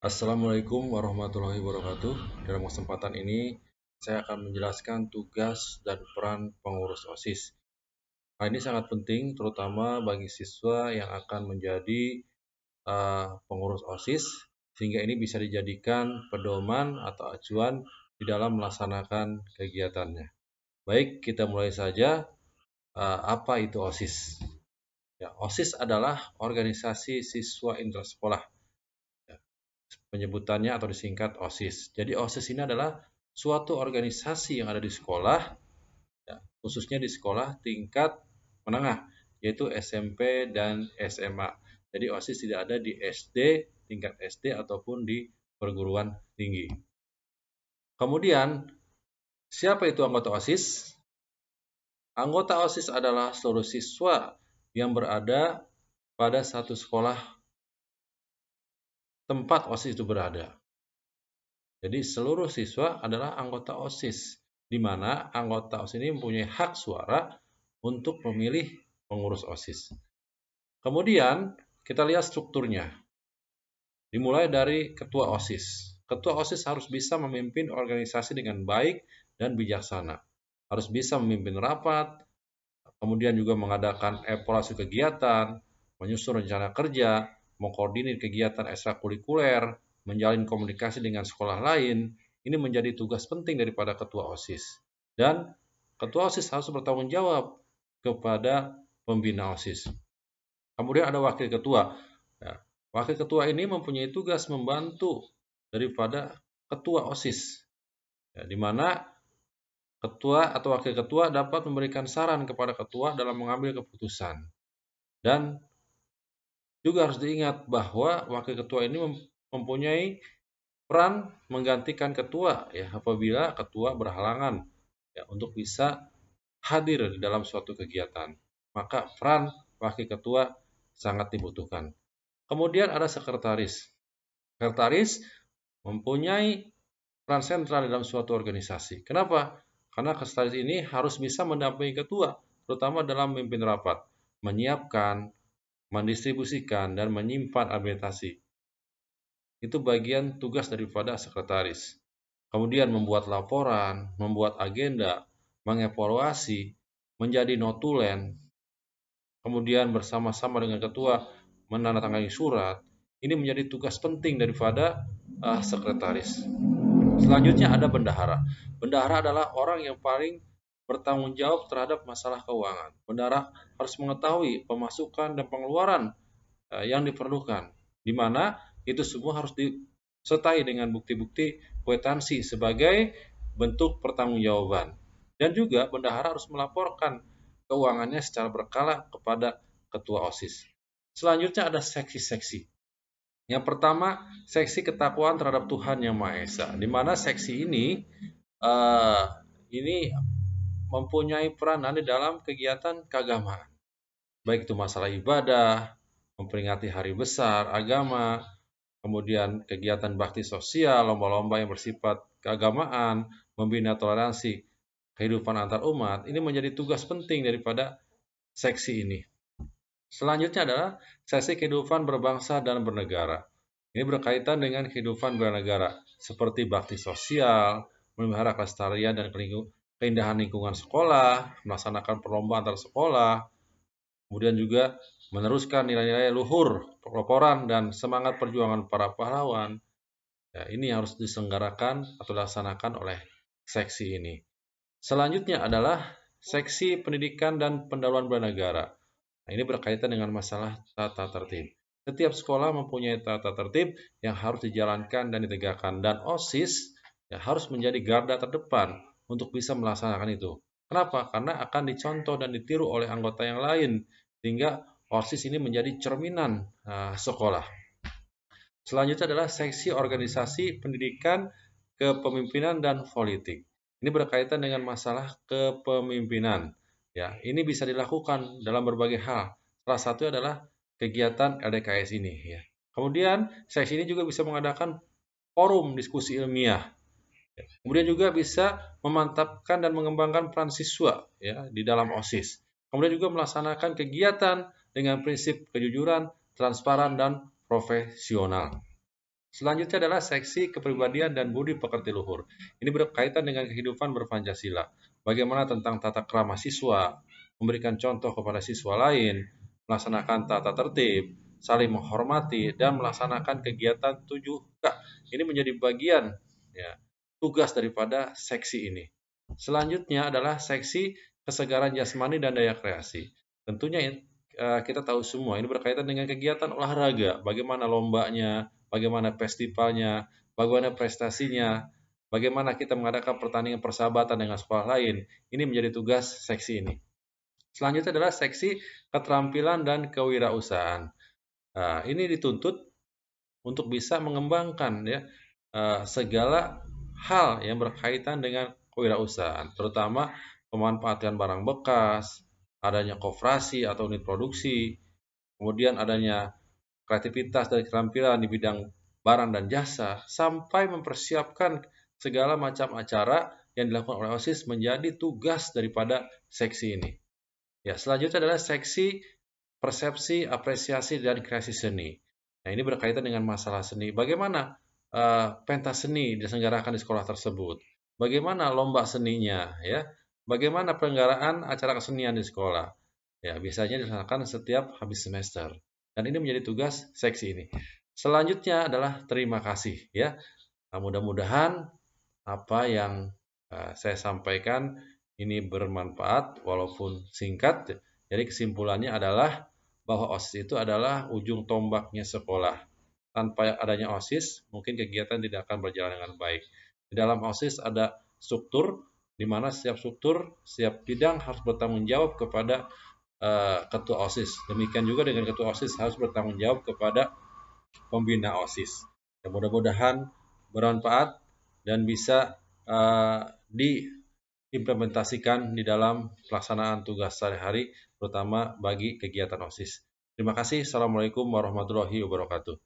Assalamualaikum warahmatullahi wabarakatuh. Dalam kesempatan ini, saya akan menjelaskan tugas dan peran pengurus OSIS. Hal ini sangat penting, terutama bagi siswa yang akan menjadi pengurus OSIS, sehingga ini bisa dijadikan pedoman atau acuan di dalam melaksanakan kegiatannya. Baik, kita mulai saja. Apa itu OSIS? Ya, OSIS adalah organisasi siswa intrasekolah. Penyebutannya atau disingkat OSIS. Jadi OSIS ini adalah suatu organisasi yang ada di sekolah, ya, khususnya di sekolah tingkat menengah, yaitu SMP dan SMA. Jadi OSIS tidak ada di SD, tingkat SD ataupun di perguruan tinggi. Kemudian, siapa itu anggota OSIS? Anggota OSIS adalah seluruh siswa yang berada pada satu sekolah tempat OSIS itu berada. Jadi seluruh siswa adalah anggota OSIS, di mana anggota OSIS ini mempunyai hak suara untuk memilih pengurus OSIS. Kemudian kita lihat strukturnya. Dimulai dari ketua OSIS. Ketua OSIS harus bisa memimpin organisasi dengan baik dan bijaksana. Harus bisa memimpin rapat, kemudian juga mengadakan evaluasi kegiatan, menyusun rencana kerja, mengkoordinir kegiatan ekstrakurikuler, menjalin komunikasi dengan sekolah lain. Ini menjadi tugas penting daripada ketua OSIS. Dan ketua OSIS harus bertanggung jawab kepada pembina OSIS. Kemudian ada wakil ketua. Ya, wakil ketua ini mempunyai tugas membantu daripada ketua OSIS, ya, di mana ketua atau wakil ketua dapat memberikan saran kepada ketua dalam mengambil keputusan. Dan juga harus diingat bahwa wakil ketua ini mempunyai peran menggantikan ketua, ya, apabila ketua berhalangan, ya, untuk bisa hadir di dalam suatu kegiatan. Maka peran wakil ketua sangat dibutuhkan. Kemudian ada sekretaris. Sekretaris mempunyai peran sentral dalam suatu organisasi. Kenapa? Karena sekretaris ini harus bisa mendampingi ketua, terutama dalam memimpin rapat, menyiapkan, mendistribusikan, dan menyimpan administrasi. Itu bagian tugas daripada sekretaris. Kemudian membuat laporan, membuat agenda, mengevaluasi, menjadi notulen, kemudian bersama-sama dengan ketua menandatangani surat. Ini menjadi tugas penting daripada sekretaris. Selanjutnya ada bendahara. Bendahara adalah orang yang paling bertanggung jawab terhadap masalah keuangan. Bendahara harus mengetahui pemasukan dan pengeluaran yang diperlukan, di mana itu semua harus disertai dengan bukti-bukti kwitansi sebagai bentuk pertanggungjawaban. Dan juga bendahara harus melaporkan keuangannya secara berkala kepada ketua OSIS. Selanjutnya ada seksi-seksi. Yang pertama, seksi ketakwaan terhadap Tuhan Yang Maha Esa, di mana seksi ini mempunyai peranan di dalam kegiatan keagamaan, baik itu masalah ibadah, memperingati hari besar agama, kemudian kegiatan bakti sosial, lomba-lomba yang bersifat keagamaan, membina toleransi, kehidupan antar umat. Ini menjadi tugas penting daripada seksi ini. Selanjutnya adalah sesi kehidupan berbangsa dan bernegara. Ini berkaitan dengan kehidupan bernegara, seperti bakti sosial, memelihara kelestarian dan keindahan lingkungan sekolah, melaksanakan perlombaan antar sekolah, kemudian juga meneruskan nilai-nilai luhur, pelaporan, dan semangat perjuangan para pahlawan. Ya, ini harus diselenggarakan atau dilaksanakan oleh seksi ini. Selanjutnya adalah seksi pendidikan dan pendahuluan bernegara. Nah, ini berkaitan dengan masalah tata tertib. Setiap sekolah mempunyai tata tertib yang harus dijalankan dan ditegakkan, dan OSIS ya, harus menjadi garda terdepan untuk bisa melaksanakan itu. Kenapa? Karena akan dicontoh dan ditiru oleh anggota yang lain, sehingga OSIS ini menjadi cerminan sekolah. Selanjutnya adalah seksi organisasi pendidikan, kepemimpinan, dan politik. Ini berkaitan dengan masalah kepemimpinan. Ya, ini bisa dilakukan dalam berbagai hal. Salah satu adalah kegiatan LDKS ini. Ya. Kemudian, seksi ini juga bisa mengadakan forum diskusi ilmiah. Ya. Kemudian juga bisa memantapkan dan mengembangkan peran siswa ya di dalam OSIS. Kemudian juga melaksanakan kegiatan dengan prinsip kejujuran, transparan, dan profesional. Selanjutnya adalah seksi kepribadian dan budi pekerti luhur. Ini berkaitan dengan kehidupan berpancasila. Bagaimana tentang tata krama siswa, memberikan contoh kepada siswa lain, melaksanakan tata tertib, saling menghormati, dan melaksanakan kegiatan 7K. Ini menjadi bagian ya, tugas daripada seksi ini. Selanjutnya adalah seksi kesegaran jasmani dan daya kreasi. Tentunya kita tahu semua ini berkaitan dengan kegiatan olahraga, bagaimana lombanya, bagaimana festivalnya, bagaimana prestasinya, bagaimana kita mengadakan pertandingan persahabatan dengan sekolah lain. Ini menjadi tugas seksi ini. Selanjutnya adalah seksi keterampilan dan kewirausahaan. Nah, ini dituntut untuk bisa mengembangkan ya segala hal yang berkaitan dengan kewirausahaan, terutama pemanfaatan barang bekas, adanya koperasi atau unit produksi, kemudian adanya kreativitas dan keterampilan di bidang barang dan jasa, sampai mempersiapkan segala macam acara yang dilakukan oleh OSIS menjadi tugas daripada seksi ini. Ya, selanjutnya adalah seksi persepsi, apresiasi, dan kreasi seni. Nah, ini berkaitan dengan masalah seni. Bagaimana pentas seni diselenggarakan di sekolah tersebut? Bagaimana lomba seninya, ya? Bagaimana penyelenggaraan acara kesenian di sekolah? Ya, biasanya dilaksanakan setiap habis semester. Dan ini menjadi tugas seksi ini. Selanjutnya adalah terima kasih, ya. Nah, mudah-mudahan apa yang saya sampaikan ini bermanfaat walaupun singkat. Jadi kesimpulannya adalah bahwa OSIS itu adalah ujung tombaknya sekolah. Tanpa adanya OSIS, mungkin kegiatan tidak akan berjalan dengan baik. Di dalam OSIS ada struktur, di mana setiap struktur, setiap bidang harus bertanggung jawab kepada ketua OSIS. Demikian juga dengan ketua OSIS harus bertanggung jawab kepada pembina OSIS. Ya, mudah-mudahan bermanfaat dan bisa diimplementasikan di dalam pelaksanaan tugas sehari-hari, terutama bagi kegiatan OSIS. Terima kasih. Assalamualaikum warahmatullahi wabarakatuh.